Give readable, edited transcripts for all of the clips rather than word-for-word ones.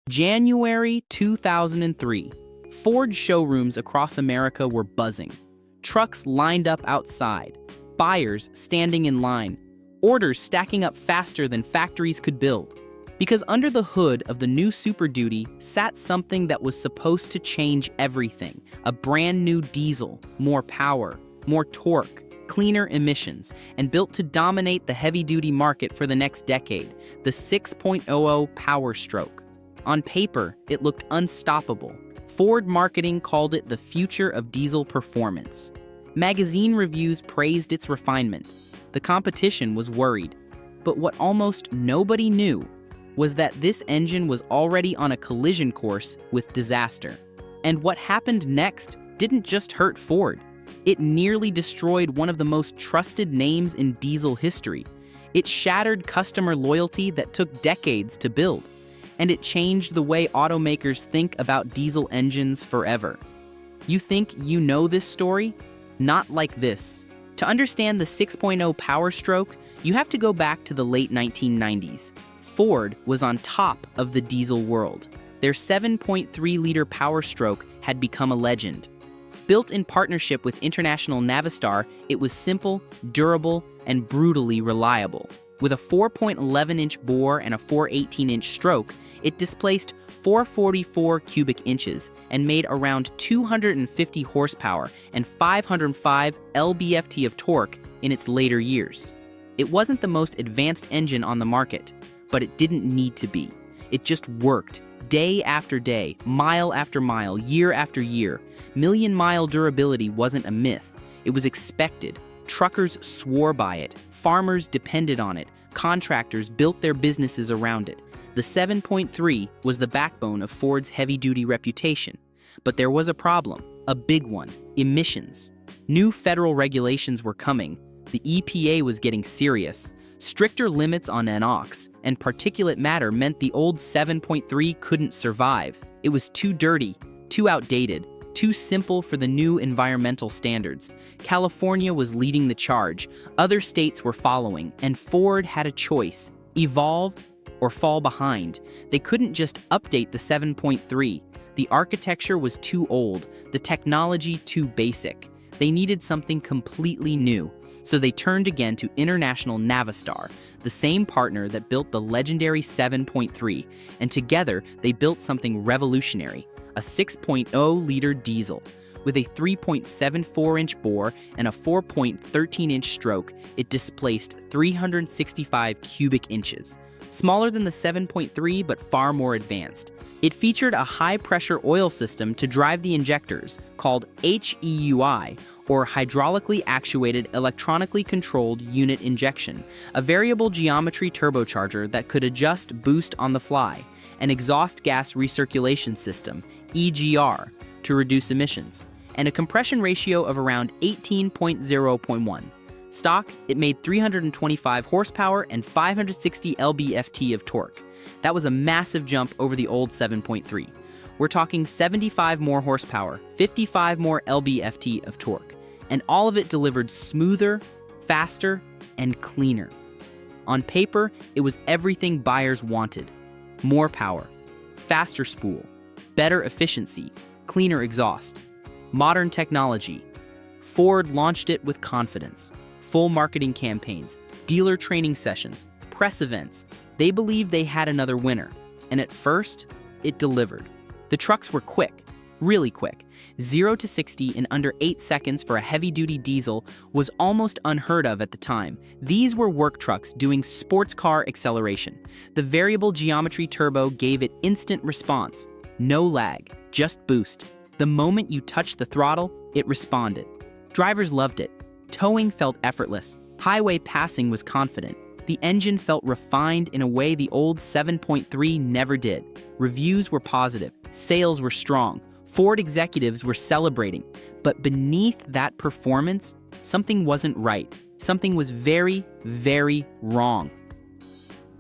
January 2003. Ford showrooms across America were buzzing. Trucks lined up outside, buyers standing in line, orders stacking up faster than factories could build. Because under the hood of the new Super Duty sat something that was supposed to change everything. A brand new diesel, more power, more torque, cleaner emissions, and built to dominate the heavy-duty market for the next decade, the 6.0 Powerstroke. On paper, it looked unstoppable. Ford marketing called it the future of diesel performance. Magazine reviews praised its refinement. The competition was worried. But what almost nobody knew was that this engine was already on a collision course with disaster. And what happened next didn't just hurt Ford. It nearly destroyed one of the most trusted names in diesel history. It shattered customer loyalty that took decades to build. And it changed the way automakers think about diesel engines forever. You think you know this story? Not like this. To understand the 6.0 Powerstroke, you have to go back to the late 1990s. Ford was on top of the diesel world. Their 7.3-liter Powerstroke had become a legend. Built in partnership with International Navistar, it was simple, durable, and brutally reliable. With a 4.11-inch bore and a 4.18-inch stroke, it displaced 444 cubic inches and made around 250 horsepower and 505 lb-ft of torque in its later years. It wasn't the most advanced engine on the market, but it didn't need to be. It just worked, day after day, mile after mile, year after year. Million-mile durability wasn't a myth. It was expected. Truckers swore by it, farmers depended on it, contractors built their businesses around it. The 7.3 was the backbone of Ford's heavy-duty reputation. But there was a problem, a big one: emissions. New federal regulations were coming. The EPA was getting serious. Stricter limits on NOx and particulate matter meant the old 7.3 couldn't survive. It was too dirty, too outdated, too simple for the new environmental standards. California was leading the charge, other states were following, and Ford had a choice: evolve or fall behind. They couldn't just update the 7.3. The architecture was too old, the technology too basic. They needed something completely new. So they turned again to International Navistar, the same partner that built the legendary 7.3, and together they built something revolutionary: a 6.0-liter diesel. With a 3.74-inch bore and a 4.13-inch stroke, it displaced 365 cubic inches. Smaller than the 7.3, but far more advanced. It featured a high-pressure oil system to drive the injectors, called HEUI, or hydraulically actuated electronically controlled unit injection, a variable geometry turbocharger that could adjust boost on the fly, an exhaust gas recirculation system, EGR, to reduce emissions, and a compression ratio of around 18.0.1. Stock, it made 325 horsepower and 560 lb-ft of torque. That was a massive jump over the old 7.3. We're talking 75 more horsepower, 55 more lb-ft of torque, and all of it delivered smoother, faster, and cleaner. On paper, it was everything buyers wanted: more power, faster spool, better efficiency, cleaner exhaust, modern technology. Ford launched it with confidence. Full marketing campaigns, dealer training sessions, press events. They believed they had another winner, and at first, it delivered. The trucks were quick, really quick. 0 to 60 in under 8 seconds for a heavy-duty diesel was almost unheard of at the time. These were work trucks doing sports car acceleration. The variable geometry turbo gave it instant response. No lag, just boost. The moment you touched the throttle, it responded. Drivers loved it. Towing felt effortless. Highway passing was confident. The engine felt refined in a way the old 7.3 never did. Reviews were positive. Sales were strong. Ford executives were celebrating. But beneath that performance, something wasn't right. Something was very, very wrong.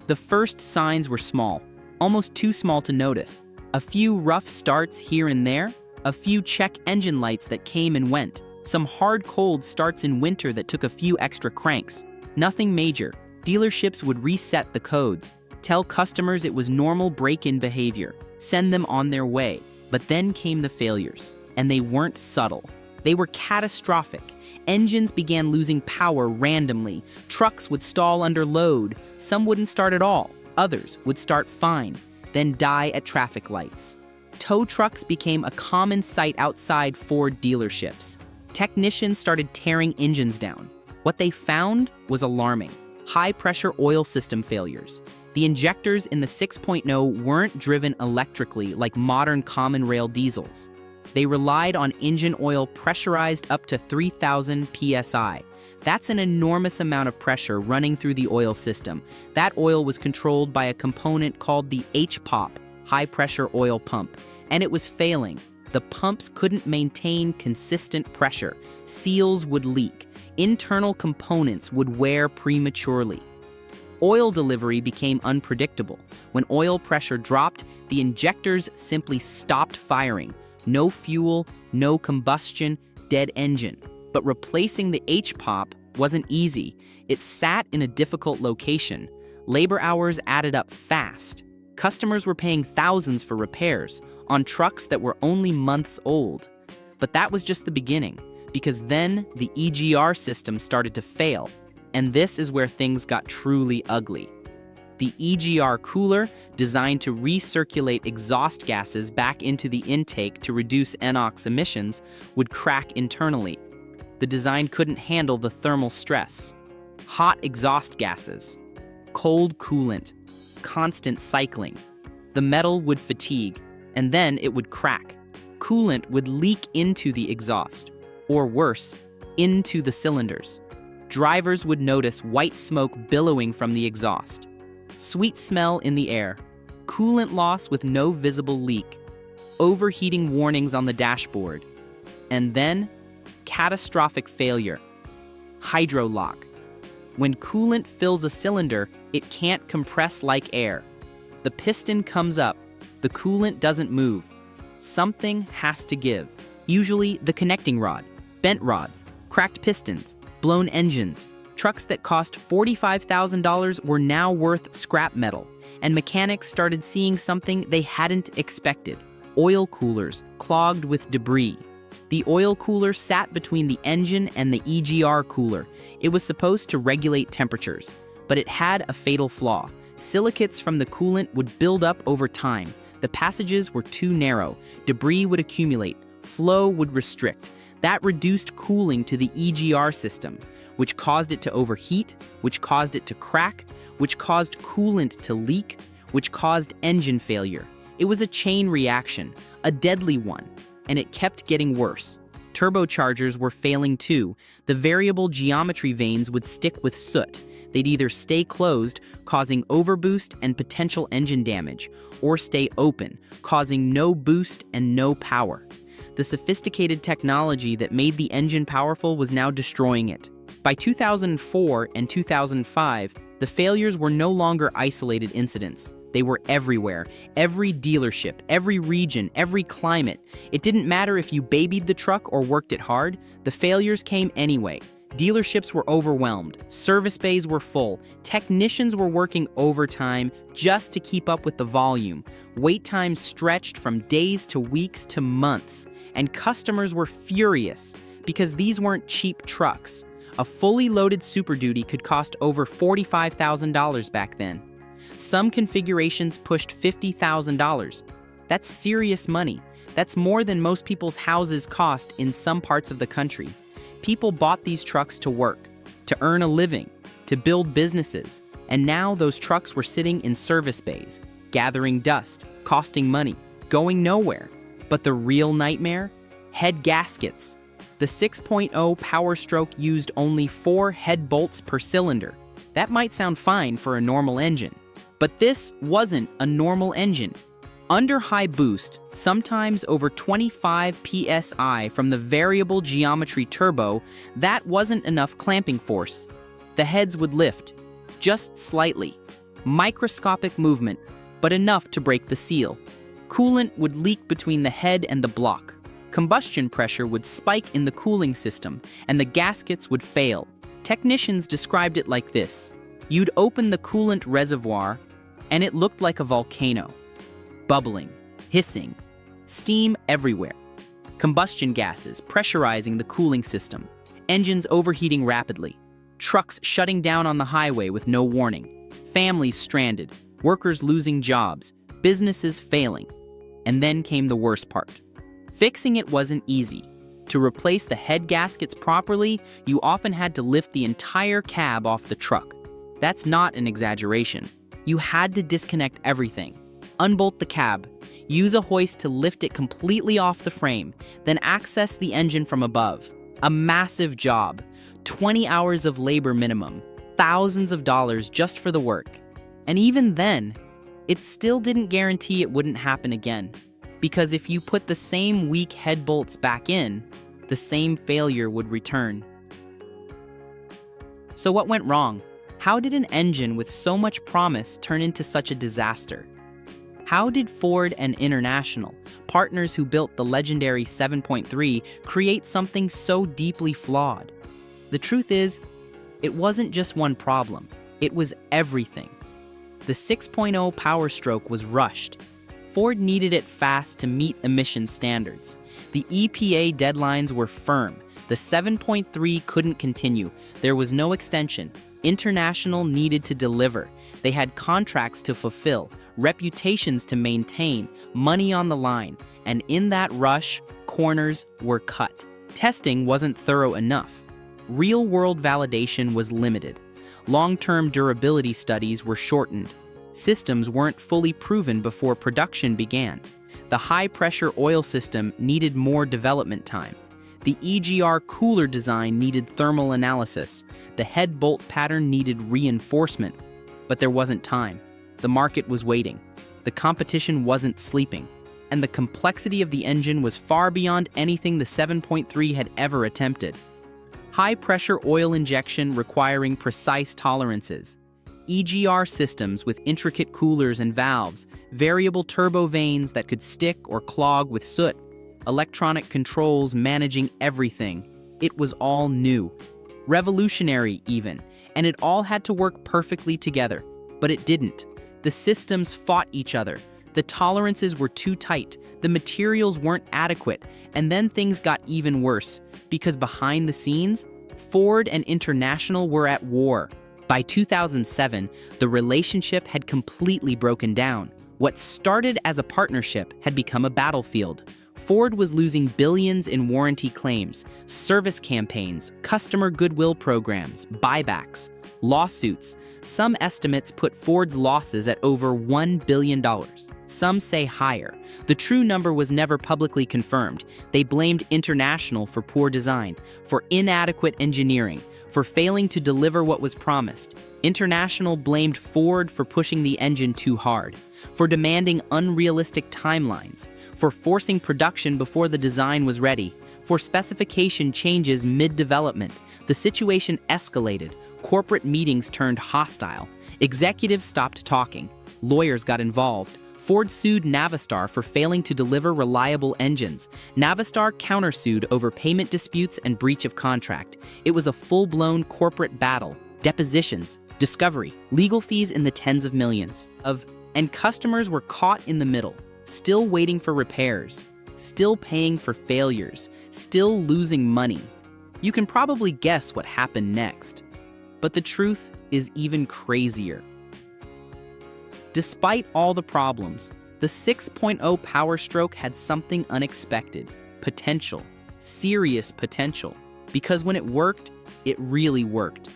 The first signs were small, almost too small to notice. A few rough starts here and there, a few check engine lights that came and went, some hard cold starts in winter that took a few extra cranks. Nothing major. Dealerships would reset the codes. tell customers it was normal break-in behavior, send them on their way. But then came the failures, and they weren't subtle. They were catastrophic. Engines began losing power randomly. Trucks would stall under load. Some wouldn't start at all. Others would start fine, then die at traffic lights. Tow trucks became a common sight outside Ford dealerships. Technicians started tearing engines down. What they found was alarming. High-pressure oil system failures. The injectors in the 6.0 weren't driven electrically like modern common rail diesels. They relied on engine oil pressurized up to 3,000 psi. That's an enormous amount of pressure running through the oil system. That oil was controlled by a component called the HPOP, high-pressure oil pump, and it was failing. The pumps couldn't maintain consistent pressure. Seals would leak. Internal components would wear prematurely. Oil delivery became unpredictable. When oil pressure dropped, the injectors simply stopped firing. No fuel, no combustion, dead engine. But replacing the HPOP wasn't easy. It sat in a difficult location. Labor hours added up fast. Customers were paying thousands for repairs on trucks that were only months old. But that was just the beginning, because then the EGR system started to fail. And this is where things got truly ugly. The EGR cooler, designed to recirculate exhaust gases back into the intake to reduce NOx emissions, would crack internally. The design couldn't handle the thermal stress. Hot exhaust gases, cold coolant, constant cycling. The metal would fatigue, and then it would crack. Coolant would leak into the exhaust, or worse, into the cylinders. Drivers would notice white smoke billowing from the exhaust. Sweet smell in the air. Coolant loss with no visible leak. Overheating warnings on the dashboard. And then, catastrophic failure. Hydrolock. When coolant fills a cylinder, it can't compress like air. The piston comes up. The coolant doesn't move. Something has to give. Usually the connecting rod, bent rods, cracked pistons, blown engines. Trucks that cost $45,000 were now worth scrap metal, and mechanics started seeing something they hadn't expected. Oil coolers clogged with debris. The oil cooler sat between the engine and the EGR cooler. It was supposed to regulate temperatures, but it had a fatal flaw. Silicates from the coolant would build up over time. The passages were too narrow. Debris would accumulate. Flow would restrict. That reduced cooling to the EGR system, which caused it to overheat, which caused it to crack, which caused coolant to leak, which caused engine failure. It was a chain reaction, a deadly one, and it kept getting worse. Turbochargers were failing too. The variable geometry vanes would stick with soot. They'd either stay closed, causing overboost and potential engine damage, or stay open, causing no boost and no power. The sophisticated technology that made the engine powerful was now destroying it. By 2004 and 2005, the failures were no longer isolated incidents. They were everywhere. Every dealership, every region, every climate. It didn't matter if you babied the truck or worked it hard, the failures came anyway. Dealerships were overwhelmed. Service bays were full. Technicians were working overtime just to keep up with the volume. Wait times stretched from days to weeks to months. And customers were furious because these weren't cheap trucks. A fully loaded Super Duty could cost over $45,000 back then. Some configurations pushed $50,000. That's serious money. That's more than most people's houses cost in some parts of the country. People bought these trucks to work, to earn a living, to build businesses, and now those trucks were sitting in service bays, gathering dust, costing money, going nowhere. But the real nightmare? Head gaskets. The 6.0 Powerstroke used only 4 head bolts per cylinder. That might sound fine for a normal engine, but this wasn't a normal engine. Under high boost, sometimes over 25 psi from the variable geometry turbo, that wasn't enough clamping force. The heads would lift, just slightly. Microscopic movement, but enough to break the seal. Coolant would leak between the head and the block. Combustion pressure would spike in the cooling system, and the gaskets would fail. Technicians described it like this. You'd open the coolant reservoir, and it looked like a volcano. Bubbling, hissing, steam everywhere. Combustion gases pressurizing the cooling system. Engines overheating rapidly. Trucks shutting down on the highway with no warning. Families stranded. Workers losing jobs. Businesses failing. And then came the worst part. Fixing it wasn't easy. To replace the head gaskets properly, you often had to lift the entire cab off the truck. That's not an exaggeration. You had to disconnect everything. Unbolt the cab. Use a hoist to lift it completely off the frame, then access the engine from above. A massive job. 20 hours of labor minimum. Thousands of dollars just for the work. And even then, it still didn't guarantee it wouldn't happen again. Because if you put the same weak head bolts back in, the same failure would return. So what went wrong? How did an engine with so much promise turn into such a disaster? How did Ford and International, partners who built the legendary 7.3, create something so deeply flawed? The truth is, it wasn't just one problem, it was everything. The 6.0 Powerstroke was rushed. Ford needed it fast to meet emission standards. The EPA deadlines were firm. The 7.3 couldn't continue. There was no extension. International needed to deliver. They had contracts to fulfill, reputations to maintain, money on the line. And in that rush, corners were cut. Testing wasn't thorough enough. Real-world validation was limited. Long-term durability studies were shortened. Systems weren't fully proven before production began. The high-pressure oil system needed more development time. The EGR cooler design needed thermal analysis. The head bolt pattern needed reinforcement. But there wasn't time. The market was waiting. The competition wasn't sleeping. And the complexity of the engine was far beyond anything the 7.3 had ever attempted. High-pressure oil injection requiring precise tolerances. EGR systems with intricate coolers and valves, variable turbo vanes that could stick or clog with soot, electronic controls managing everything. It was all new. Revolutionary even, and it all had to work perfectly together. But it didn't. The systems fought each other. The tolerances were too tight, the materials weren't adequate, and then things got even worse, because behind the scenes, Ford and International were at war. By 2007, the relationship had completely broken down. What started as a partnership had become a battlefield. Ford was losing billions in warranty claims, service campaigns, customer goodwill programs, buybacks, lawsuits. Some estimates put Ford's losses at over $1 billion. Some say higher. The true number was never publicly confirmed. They blamed International for poor design, for inadequate engineering, for failing to deliver what was promised. International blamed Ford for pushing the engine too hard, for demanding unrealistic timelines, for forcing production before the design was ready, for specification changes mid-development. The situation escalated. Corporate meetings turned hostile. Executives stopped talking. Lawyers got involved. Ford sued Navistar for failing to deliver reliable engines. Navistar countersued over payment disputes and breach of contract. It was a full-blown corporate battle. Depositions, discovery, legal fees in the tens of millions. And customers were caught in the middle, still waiting for repairs, still paying for failures, still losing money. You can probably guess what happened next. But the truth is even crazier. Despite all the problems, the 6.0 Powerstroke had something unexpected, potential, serious potential. Because when it worked, it really worked.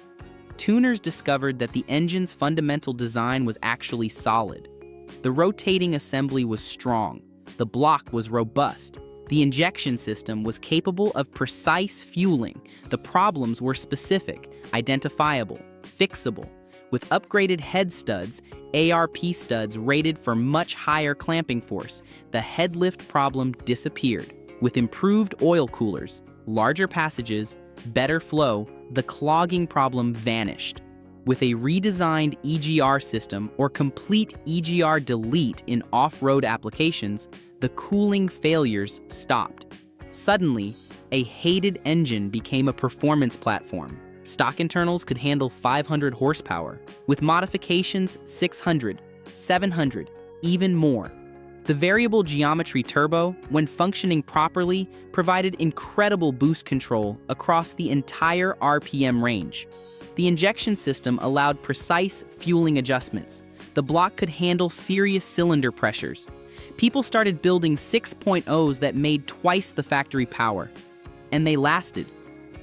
Tuners discovered that the engine's fundamental design was actually solid. The rotating assembly was strong. The block was robust. The injection system was capable of precise fueling. The problems were specific, identifiable, fixable. With upgraded head studs, ARP studs rated for much higher clamping force, the head lift problem disappeared. With improved oil coolers, larger passages, better flow, the clogging problem vanished. With a redesigned EGR system or complete EGR delete in off-road applications, the cooling failures stopped. Suddenly, a hated engine became a performance platform. Stock internals could handle 500 horsepower. With modifications, 600, 700, even more. The variable geometry turbo, when functioning properly, provided incredible boost control across the entire RPM range. The injection system allowed precise fueling adjustments. The block could handle serious cylinder pressures. People started building 6.0s that made twice the factory power. And they lasted,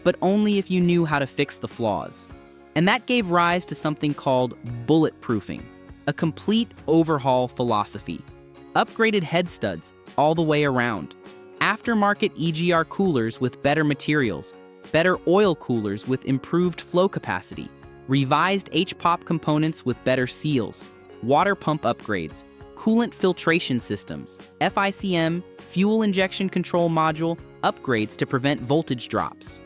but only if you knew how to fix the flaws. And that gave rise to something called bulletproofing, a complete overhaul philosophy. Upgraded head studs all the way around. Aftermarket EGR coolers with better materials. Better oil coolers with improved flow capacity. Revised HPOP components with better seals. Water pump upgrades. Coolant filtration systems. FICM, fuel injection control module, upgrades to prevent voltage drops.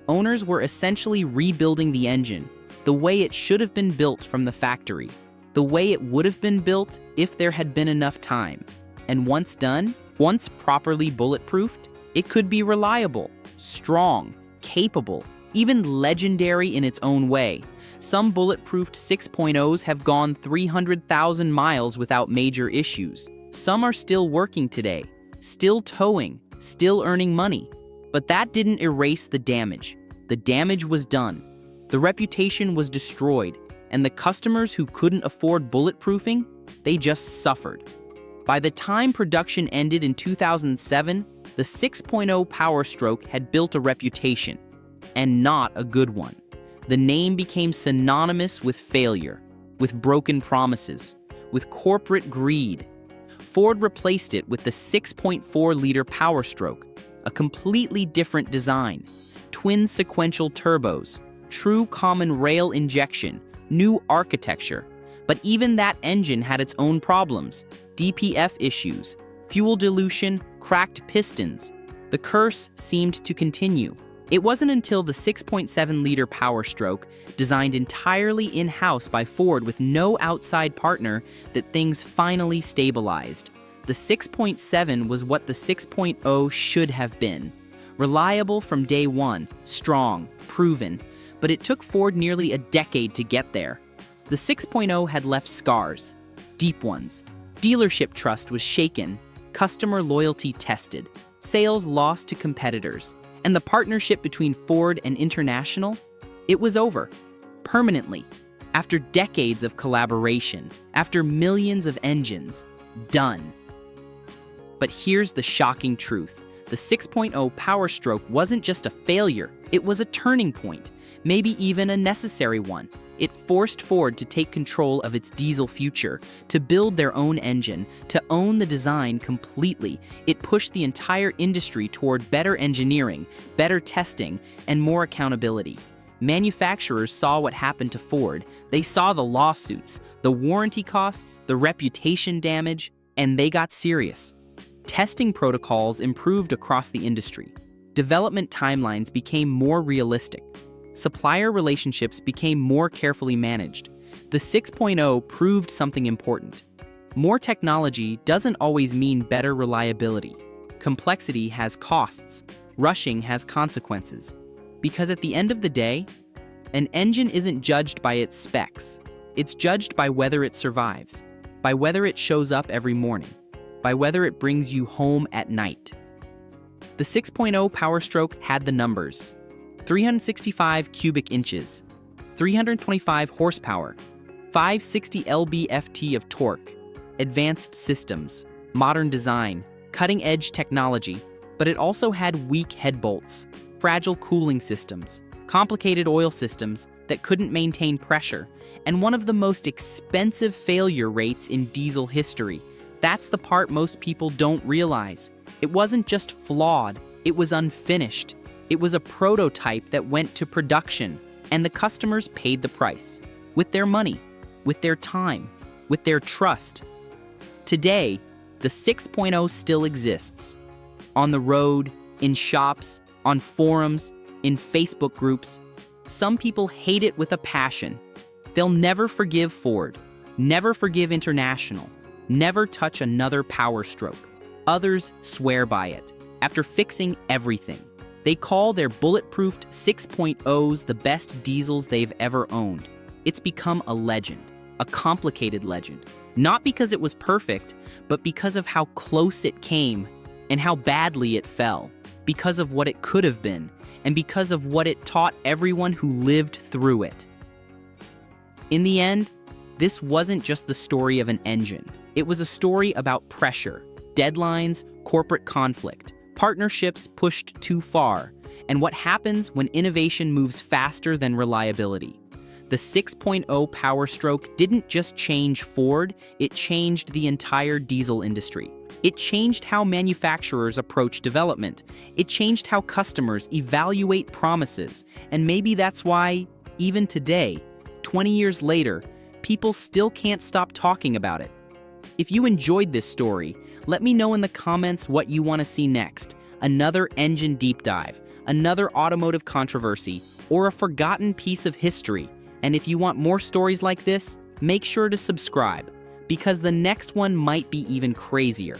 Owners were essentially rebuilding the engine, the way it should have been built from the factory. The way it would have been built if there had been enough time. And once done, once properly bulletproofed, it could be reliable, strong, capable, even legendary in its own way. Some bulletproofed 6.0s have gone 300,000 miles without major issues. Some are still working today, still towing, still earning money. But that didn't erase the damage. The damage was done. The reputation was destroyed. And the customers who couldn't afford bulletproofing, they just suffered. By the time production ended in 2007, the 6.0 Powerstroke had built a reputation, and not a good one. The name became synonymous with failure, with broken promises, with corporate greed. Ford replaced it with the 6.4-liter Powerstroke, a completely different design. Twin sequential turbos, true common rail injection, new architecture. But even that engine had its own problems. DPF issues, fuel dilution, cracked pistons. The curse seemed to continue. It wasn't until the 6.7-liter Powerstroke, designed entirely in-house by Ford with no outside partner, that things finally stabilized. The 6.7 was what the 6.0 should have been. Reliable from day one, strong, proven. But it took Ford nearly a decade to get there. The 6.0 had left scars, deep ones. Dealership trust was shaken, customer loyalty tested, sales lost to competitors, and the partnership between Ford and International, it was over, permanently. After decades of collaboration, after millions of engines, done. But here's the shocking truth. The 6.0 Powerstroke wasn't just a failure, it was a turning point. Maybe even a necessary one. It forced Ford to take control of its diesel future, to build their own engine, to own the design completely. It pushed the entire industry toward better engineering, better testing, and more accountability. Manufacturers saw what happened to Ford. They saw the lawsuits, the warranty costs, the reputation damage, and they got serious. Testing protocols improved across the industry. Development timelines became more realistic. Supplier relationships became more carefully managed. The 6.0 proved something important. More technology doesn't always mean better reliability. Complexity has costs. Rushing has consequences. Because at the end of the day, an engine isn't judged by its specs. It's judged by whether it survives, by whether it shows up every morning, by whether it brings you home at night. The 6.0 Powerstroke had the numbers. 365 cubic inches, 325 horsepower, 560 lb-ft of torque, advanced systems, modern design, cutting-edge technology, but it also had weak head bolts, fragile cooling systems, complicated oil systems that couldn't maintain pressure, and one of the most expensive failure rates in diesel history. That's the part most people don't realize. It wasn't just flawed, it was unfinished. It was a prototype that went to production, and the customers paid the price. With their money, with their time, with their trust. Today, the 6.0 still exists. On the road, in shops, on forums, in Facebook groups. Some people hate it with a passion. They'll never forgive Ford, never forgive International, never touch another Powerstroke. Others swear by it, after fixing everything. They call their bulletproofed 6.0s the best diesels they've ever owned. It's become a legend. a complicated legend. Not because it was perfect, but because of how close it came and how badly it fell, because of what it could have been, and because of what it taught everyone who lived through it. In the end, this wasn't just the story of an engine. It was a story about pressure, deadlines, corporate conflict, partnerships pushed too far, and what happens when innovation moves faster than reliability. The 6.0 Powerstroke didn't just change Ford, it changed the entire diesel industry. It changed how manufacturers approach development. It changed how customers evaluate promises. And maybe that's why, even today, 20 years later, people still can't stop talking about it. If you enjoyed this story, let me know in the comments what you want to see next. Another engine deep dive, another automotive controversy, or a forgotten piece of history. And if you want more stories like this, make sure to subscribe, because the next one might be even crazier.